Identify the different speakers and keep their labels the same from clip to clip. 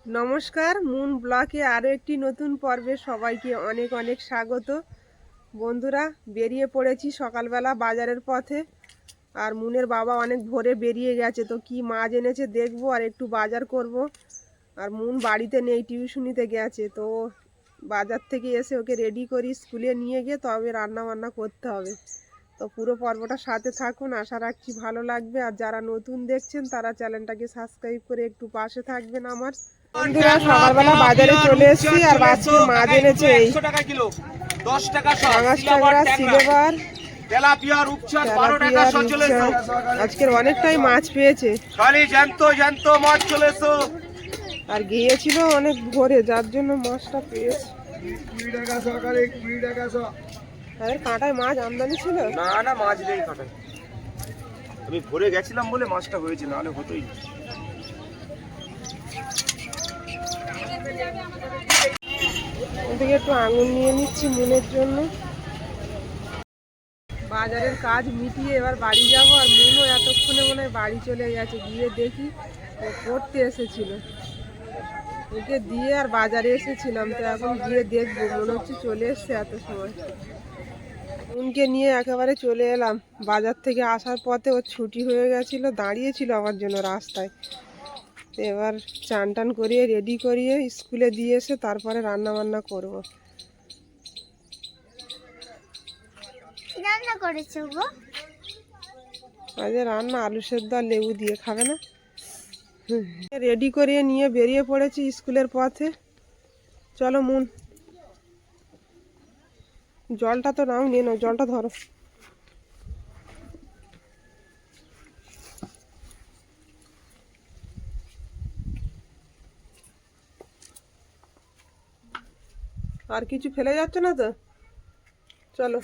Speaker 1: নমস্কার, মুন ব্লকে আরও একটি নতুন পর্বে সবাইকে অনেক অনেক স্বাগত। বন্ধুরা, বেরিয়ে পড়েছি সকালবেলা বাজারের পথে। আর মুনের বাবা অনেক ভোরে বেরিয়ে গেছে, তো কি মাছ এনেছে দেখবো আর একটু বাজার করব। আর মুন বাড়িতে নেই, টিউশনিতে গেছে, তো বাজার থেকে এসে ওকে রেডি করি, স্কুলে নিয়ে গিয়ে তবে রান্না বান্না করতে হবে। তো পুরো পর্বটা সাথে থাকুন, আশা রাখছি ভালো লাগবে। আর যারা নতুন দেখছেন তারা চ্যানেলটাকে সাবস্ক্রাইব করে একটু পাশে থাকবেন আমার। বন্ধুরা, সকালবেলা বাজারে চলে এসেছি আর আজকে মাছ এনেছে এই
Speaker 2: 10 টাকা
Speaker 1: পাঙাশ ট্যাংরা, সিলভার,
Speaker 2: তেলাপিয়া রূপচাঁদ 12 টাকা
Speaker 1: তেলাপিয়া,
Speaker 2: সচলেছো।
Speaker 1: রূপচাঁদ। আজকের অনেকটাই মাছ পেয়েছে।
Speaker 2: খালি জ্যান্ত জ্যান্ত মাছ চলেছো।
Speaker 1: আর গিয়েছিল অনেক ভোরে, যার জন্য মাছটা পেয়েছে।
Speaker 2: 20 টাকা সকালে 20 টাকা
Speaker 1: তাদের কাঁটায় মাছ আমদানি ছিল।
Speaker 2: না না, মাছ নেই কাটায়। আমি ভরে গেছিলাম বলে মাছটা হয়েছে, নাহলে হতোই না।
Speaker 1: ওদিকে একটু আঙুর নিয়ে নিচ্ছি মুনের জন্য। বাজারের কাজ মিটিয়ে এবার বাড়ি যাব। আর মুনও এতক্ষণে মনে হয় বাড়ি চলে গেছে। গিয়ে দেখি ও পড়তে এসেছিল, ওকে দিয়ে আর বাজারে এসেছিলাম, তো এখন গিয়ে দেখবো। মনে হচ্ছে চলে এসছে এত সময়। মুনকে নিয়ে একেবারে চলে এলাম। বাজার থেকে আসার পথে ওর ছুটি হয়ে গেছিলো, দাঁড়িয়েছিল আমার জন্য রাস্তায়। তো এবার চান টান করিয়ে রেডি করিয়ে স্কুলে দিয়ে এসে তারপরে রান্না বান্না করবো।
Speaker 3: রান্না করেছো গো?
Speaker 1: আজ রান্না আলু সেদ্ধ আর লেবু দিয়ে, খাবে না? রেডি করিয়ে নিয়ে বেরিয়ে পড়েছি স্কুলের পথে। চলো মুন, জলটা তো নাও, নিয়ে নাও, জলটা ধরো। আর কিছু ফেলে যাচ্ছে না তো? চলো।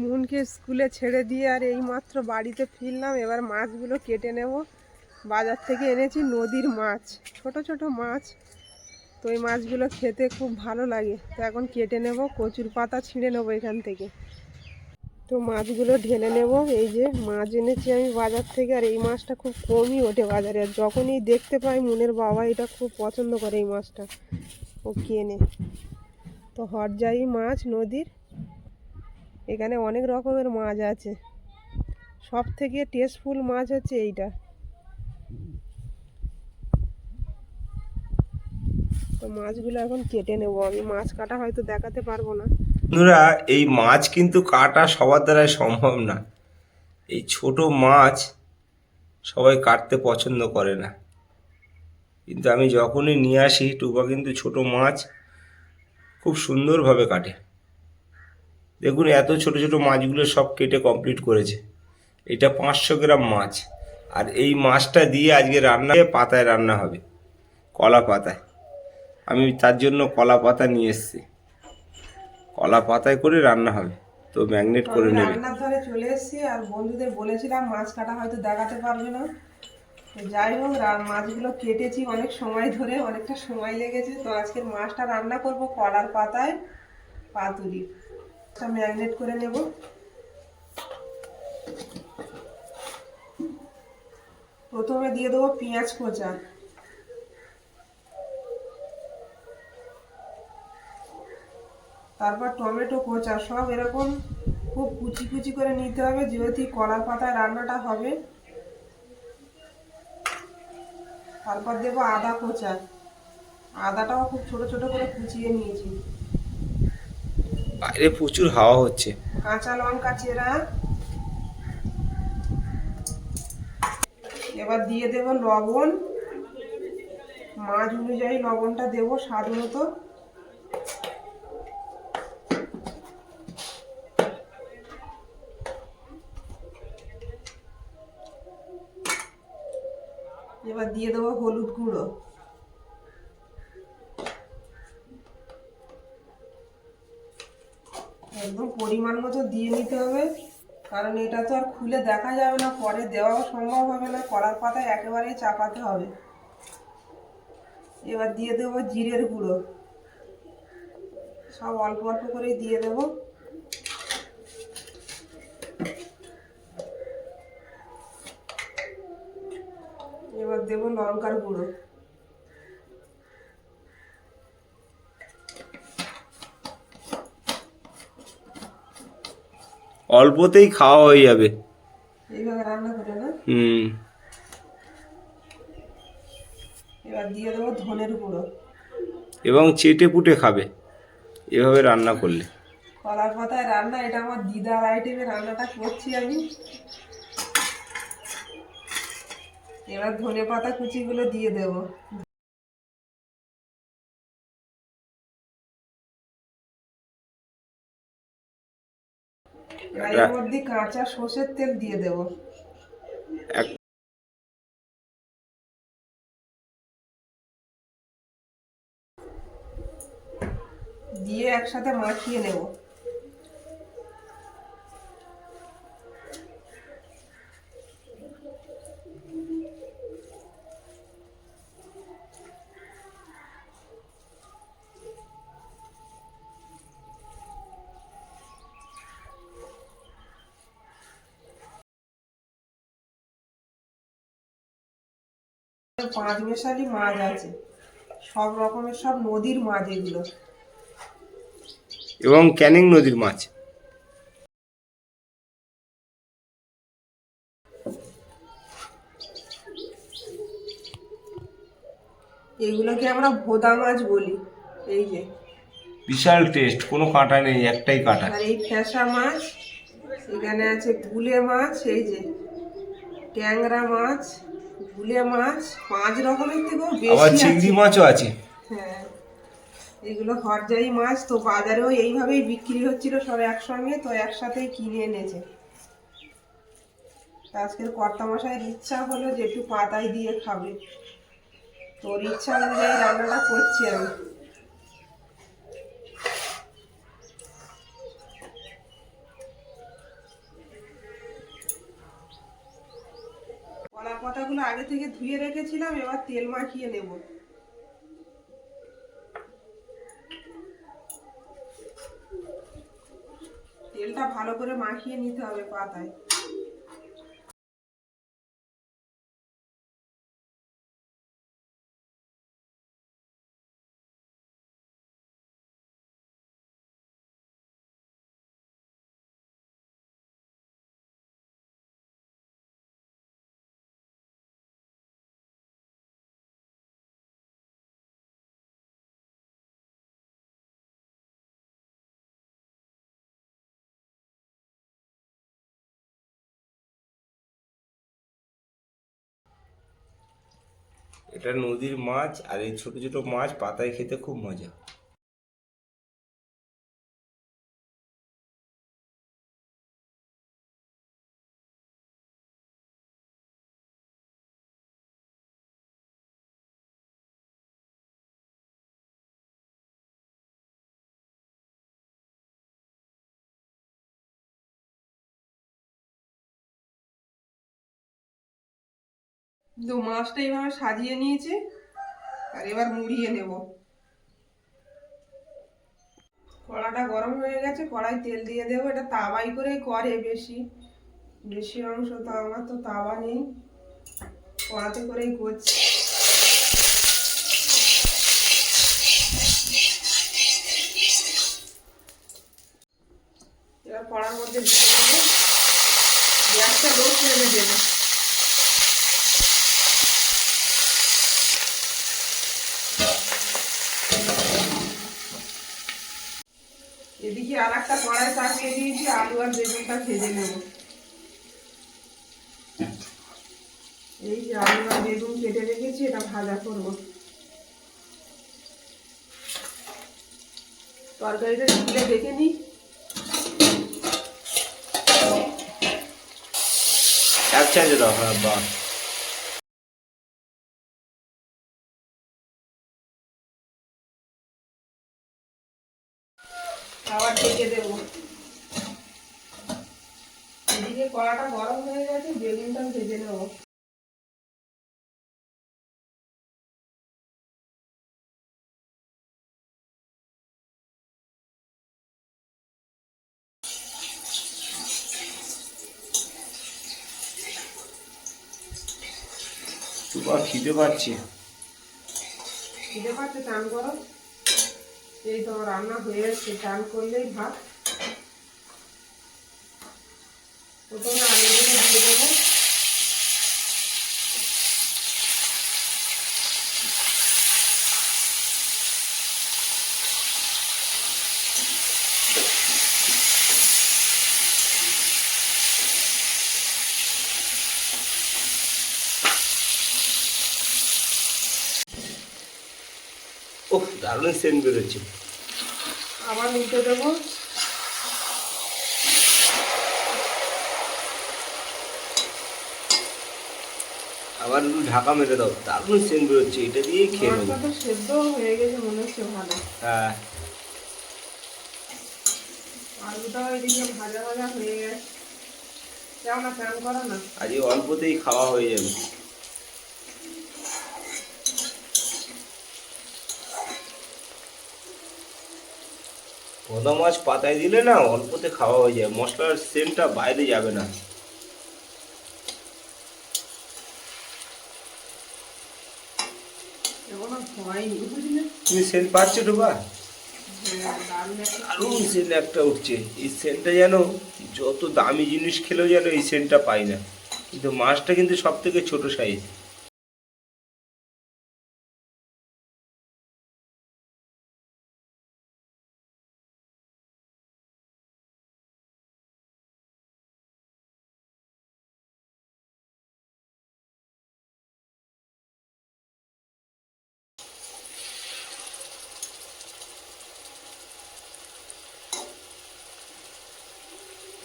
Speaker 1: মুনকে স্কুলে ছেড়ে দিয়ে আর এই মাত্র বাড়িতে ফিরলাম। এবার মাছগুলো কেটে নেব। বাজার থেকে এনেছি নদীর মাছ, ছোট ছোট মাছ। তো এই মাছগুলো খেতে খুব ভালো লাগে। তো এখন কেটে নেব, কচুর পাতা ছিঁড়ে নেবো এখান থেকে। তো মাছগুলো ঢেলে নেব। এই যে মাছ এনেছি আমি বাজার থেকে, আর এই মাছটা খুব কমই ওঠে বাজারে। আর যখনই দেখতে পাই মুনের বাবা এটা খুব পছন্দ করে এই মাছটা, ও কেনে। তো হরজাই মাছ নদীর, এখানে অনেক রকমের মাছ আছে। সব থেকে টেস্টফুল মাছ হচ্ছে এইটা। তো মাছগুলো এখন কেটে নেব। আমি মাছ কাটা হয়তো দেখাতে পারবো না।
Speaker 2: বন্ধুরা, এই মাছ কিন্তু কাটা সবার দ্বারা সম্ভব না। এই ছোট মাছ সবাই কাটতে পছন্দ করে না, কিন্তু আমি যখনই নিয়ে আসি টুবা কিন্তু ছোট মাছ খুব সুন্দরভাবে কাটে। দেখুন, এত ছোট ছোট মাছগুলো সব কেটে কমপ্লিট করেছে। এটা 500 গ্রাম মাছ। আর এই মাছটা দিয়ে আজকে রান্না, পাতায় রান্না হবে, কলা পাতায়। আমি তার জন্য কলা পাতা নিয়ে এসেছি, কলা পাতায় করে রান্না হবে। তো ম্যাগনেট করে
Speaker 1: আমি
Speaker 2: নেবে।
Speaker 1: রান্নার ধারে চলে এসেছি। আর বন্ধুদের বলেছিলাম মাছ কাটা হয়তো দেখাতে পারবে না। তো যাই হোক, মাছগুলো কেটেছি অনেক সময় ধরে, অনেকটা সময় লেগেছে। তো আজকের মাছটা রান্না করব কলার পাতায় পাতুরি। ম্যাগনেট করে নেব। প্রথমে দিয়ে দেবো পেঁয়াজ কোঁচা, তারপর টমেটো কোঁচা। সব এরকম খুব কুচি কুচি করে নিতে হবে, যেহেতু কলার পাতায় রান্নাটা হবে। তারপর দেবো আদা কোঁচা, আদাটাও খুব ছোট ছোট করে কুচিয়ে নিয়েছি।
Speaker 2: বাইরে প্রচুর হাওয়া হচ্ছে।
Speaker 1: কাঁচা লঙ্কা চেরা। এবার দিয়ে দেব লবণ, মাছ অনুযায়ী লবণটা দেবো স্বাদ মতো। এবার দিয়ে দেবো হলুদ গুঁড়ো। একদম পরিমাণ মতো দিয়ে নিতে হবে, কারণ এটা তো আর খুলে দেখা যাবে না, পরে দেওয়াও সম্ভব হবে না। কলার পাতায় একেবারেই চাপাতে হবে। এবার দিয়ে দেবো জিরের গুঁড়ো, সব অল্প অল্প করেই দিয়ে দেবো। এবার দেবো লঙ্কার গুঁড়ো।
Speaker 2: অল্পতেই খাওয়া হয়ে যাবে।
Speaker 1: এইভাবে রান্না করে না?
Speaker 2: হুম।
Speaker 1: এবার দিয়ে দেবো ধনের গুঁড়ো।
Speaker 2: এবং চেটে পুটে খাবে এভাবে রান্না করলে।
Speaker 1: কলার পাতায় রান্না, এটা আমার দিদার আইটেমে রান্নাটা করছি আমি। এবার ধনে পাতা কুচিগুলো দিয়ে দেবো। এবার এর মধ্যে কাঁচা সর্ষের তেল দিয়ে দেবো।
Speaker 2: এক-
Speaker 1: দিয়ে একসাথে মাখিয়ে নেব। পাঁচ মেশালি মাছ আছে, সব রকমের, সব নদীর মাছ এগুলো।
Speaker 2: এবং ক্যানিং নদীর মাছ।
Speaker 1: এগুলোকে আমরা ভোদা মাছ বলি। এই যে
Speaker 2: বিশাল টেস্ট, কোনো কাঁটা নেই, একটাই কাঁটা।
Speaker 1: আর এই ফ্যাসা মাছ, এখানে আছে গুলে মাছ, এই যে ট্যাংরা মাছ, গুলে মাছ, 5 রকমের থেকেও
Speaker 2: আবার
Speaker 1: বেশি
Speaker 2: চিংড়ি
Speaker 1: আছে।
Speaker 2: মাছও আছে।
Speaker 1: হ্যাঁ, এগুলো হরজাই মাছ। তো বাজারেও এইভাবেই বিক্রি হচ্ছিল সব একসঙ্গে, তো একসাথেই কিনে এনেছে। তো আজকের কর্তা মশাইয়ের ইচ্ছা হলো যে একটু পাতায় দিয়ে খাবে, তোর ইচ্ছা অনুযায়ী রান্নাটা করছি আমি। কলা পাতাগুলো আগে থেকে ধুয়ে রেখেছিলাম, এবার তেল মাখিয়ে নেব। তেলটা ভালো করে মাখিয়ে নিতে হবে পাতায়।
Speaker 2: এটা নদীর মাছ, আর এই ছোট ছোট মাছ পাতায় খেতে খুব মজা।
Speaker 1: তো মাছটা এইভাবে সাজিয়ে নিয়েছি, আর এবার মুড়িয়ে নেব। কড়াটা গরম হয়ে গেছে, কড়াই তেল দিয়ে দেবো। এটা তাওয়াই করে করে বেশি বেশি অংশ, তো আমার তো তাওয়া নেই, কড়াতে করেই করছি। এবার কড়ার মধ্যে দিয়ে দেবো, গ্যাসটা লো ফ্লেমে দেবো। এদিকে আর একটা কড়াই চাপিয়ে দিয়েছি, আলু আর বেগুনটা ভেজে নেব। এই যে আলু আর বেগুন কেটে রেখেছি, এটা ভাজা করব। তরকারিটা খুলে দেখে নিই।
Speaker 2: এক চাইজে দাও, হ্যাঁ বাহ।
Speaker 1: আবার ঢেকে দেবো। এদিকে কড়াটা গরম হয়ে গেছে, বেগুনটাও ভেজে নেব।
Speaker 2: তোমার খিদে পাচ্ছে?
Speaker 1: খিদে পাচ্ছে, চান করো। এই তো রান্না হয়ে যাচ্ছে, চান করলেই ভাত। প্রথমে আলুগুলো দিয়ে দেবো।
Speaker 2: ওহ, দারুণ সেন্ট বেরোচ্ছে।
Speaker 1: আবার উল্টে দেবো।
Speaker 2: আবার একটু ঢাকা মেরে দাও, দারুণ সেন্ট বেরোচ্ছে, এটা দিয়েই খেয়ে নেবো।
Speaker 1: মাছটা তো সেদ্ধ হয়ে গেছে মনে হচ্ছে ভালো।
Speaker 2: হ্যাঁ,
Speaker 1: আলুটাও এদিকে ভাজা ভাজা হয়ে গেছে। যাও না, স্নান করো না।
Speaker 2: আজকে অল্পতেই খাওয়া হয়ে যাবে। পোদা মাছ পাতায় দিলে না অল্পতে খাওয়া হয়ে যায়, মশলার সেন্টটা বাইরে যাবে না।
Speaker 1: এখনো হয়নি বুঝলে।
Speaker 2: তুমি সেন্ট পাচ্ছ ডোবা?
Speaker 1: হ্যাঁ, দারুণ একটা
Speaker 2: দারুণ সেন্ট একটা উঠছে। এই সেন্টটা যেন যত দামি জিনিস খেলেও যেন এই সেন্টটা পাই না, কিন্তু মাছটা কিন্তু সব থেকে ছোট সাইজ।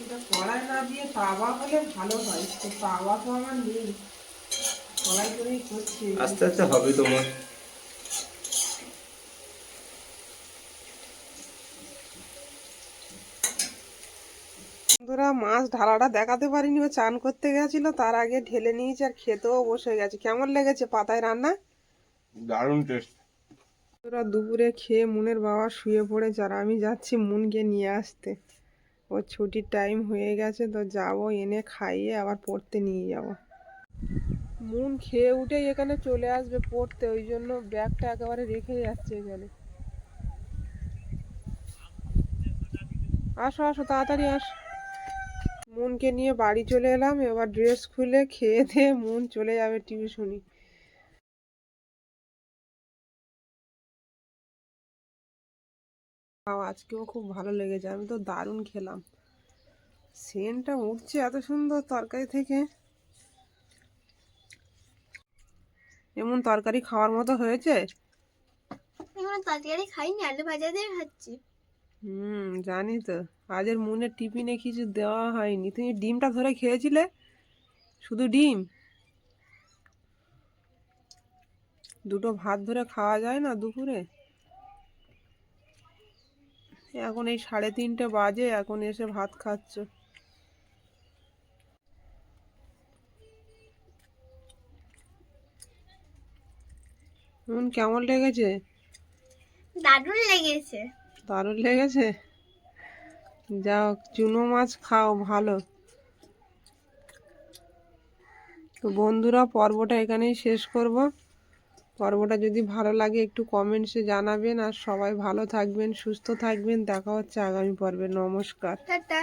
Speaker 1: এটা কড়াই না দিয়ে তাওয়া হলে ভালো হয়, তো তাওয়া তো আমার নেই, কড়াই করেই করছি।
Speaker 2: আস্তে আস্তে হবে তোমার।
Speaker 1: বন্ধুরা, মাছ ঢালাটা দেখাতে পারিনি, ও চান করতে গেছিল, তার আগে ঢেলে নিয়েছি আর খেতেও বসে গেছে। কেমন লেগেছে পাতায় রান্না?
Speaker 2: দারুণ টেস্ট।
Speaker 1: ওরা দুপুরে খেয়ে মুনের বাবা শুয়ে পড়েছে, আর আমি যাচ্ছি মুনকে নিয়ে আসতে। ওর ছুটির টাইম হয়ে গেছে, তো যাবো, এনে খাইয়ে আবার পড়তে নিয়ে যাব। মুন খেয়ে উঠেই এখানে চলে আসবে পড়তে, ওই জন্য ব্যাগটা একেবারে রেখে যাচ্ছে এখানে। আসো আসো, তাড়াতাড়ি আসো। মুনকে নিয়ে বাড়ি চলে এলাম, এবার ড্রেস খুলে খেয়ে দিয়ে মুন চলে যাবে টিউশনি। আজকেও খুব ভালো লেগেছে, আমি তো দারুণ খেলাম। সেন্টটা উঠছে এত সুন্দর তরকারি থেকে। এমন তরকারি খাওয়ার মতো হয়েছে।
Speaker 3: এখন তরকারি খাইনি, আলু ভাজা দিয়ে খাচ্ছি।
Speaker 1: জানি তো। আজের মুনের টিফিনে কিছু দেওয়া হয়নি, তুমি ডিমটা ধরে খেয়েছিলে, শুধু ডিম। দুটো ভাত ধরে খাওয়া যায় না দুপুরে? এখন এই 3:30 বাজে, এখন এসে ভাত খাচ্ছ। কেমন লেগেছে?
Speaker 3: দারুণ লেগেছে।
Speaker 1: দারুণ লেগেছে। যাও, চুনো মাছ খাও, ভালো। তো বন্ধুরা, পর্বটা এখানেই শেষ করব। পর্বটা যদি ভালো লাগে একটু কমেন্টসে জানাবেন, আর সবাই ভালো থাকবেন, সুস্থ থাকবেন। দেখা হচ্ছে আগামী পর্বে। নমস্কার।
Speaker 3: টাটা।